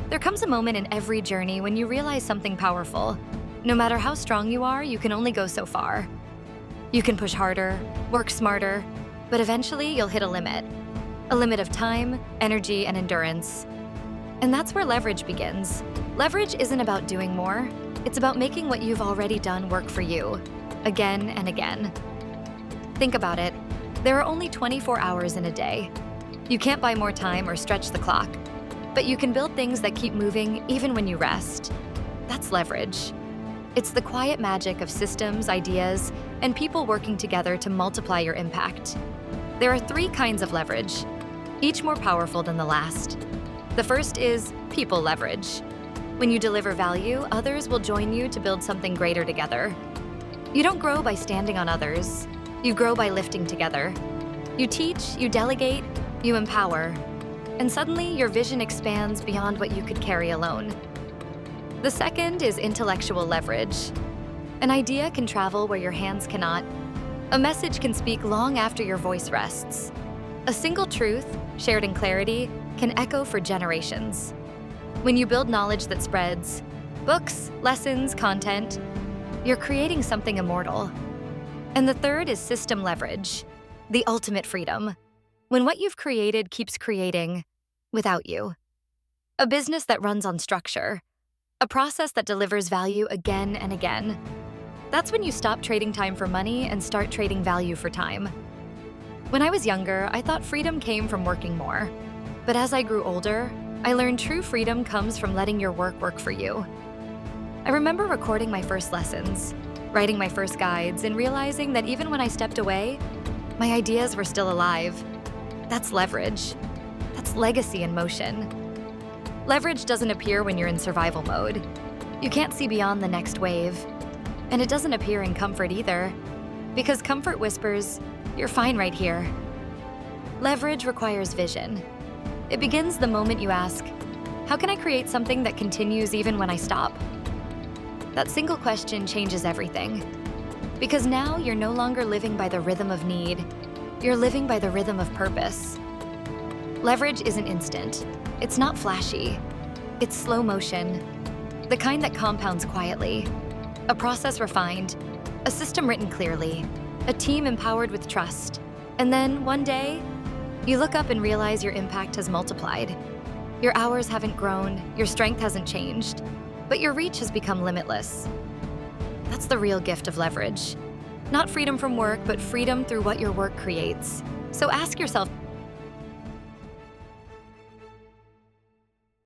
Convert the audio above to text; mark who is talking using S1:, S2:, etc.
S1: There comes a moment in every journey when you realize something powerful. No matter how strong you are, you can only go so far. You can push harder, work smarter, but eventually you'll hit a limit. A limit of time, energy, and endurance. And that's where leverage begins. Leverage isn't about doing more. It's about making what you've already done work for you, again and again. Think about it. There are only 24 hours in a day. You can't buy more time or stretch the clock, but you can build things that keep moving even when you rest. That's leverage. It's the quiet magic of systems, ideas, and people working together to multiply your impact. There are 3 kinds of leverage, each more powerful than the last. The first is people leverage. When you deliver value, others will join you to build something greater together. You don't grow by standing on others. You grow by lifting together. You teach, you delegate, you empower. And suddenly, your vision expands beyond what you could carry alone. The second is intellectual leverage. An idea can travel where your hands cannot. A message can speak long after your voice rests. A single truth, shared in clarity, can echo for generations. When you build knowledge that spreads, books, lessons, content, you're creating something immortal. And the third is system leverage, the ultimate freedom. When what you've created keeps creating without you. A business that runs on structure. A process that delivers value again and again. That's when you stop trading time for money and start trading value for time. When I was younger, I thought freedom came from working more. But as I grew older, I learned true freedom comes from letting your work for you. I remember recording my first lessons, writing my first guides, and realizing that even when I stepped away, my ideas were still alive. That's leverage. That's legacy in motion. Leverage doesn't appear when you're in survival mode. You can't see beyond the next wave. And it doesn't appear in comfort either, because comfort whispers, "You're fine right here." Leverage requires vision. It begins the moment you ask, "How can I create something that continues even when I stop?" That single question changes everything. Because now you're no longer living by the rhythm of need. You're living by the rhythm of purpose. Leverage isn't instant. It's not flashy. It's slow motion. The kind that compounds quietly. A process refined. A system written clearly. A team empowered with trust. And then, one day, you look up and realize your impact has multiplied. Your hours haven't grown, your strength hasn't changed, but your reach has become limitless. That's the real gift of leverage. Not freedom from work, but freedom through what your work creates. So ask yourself,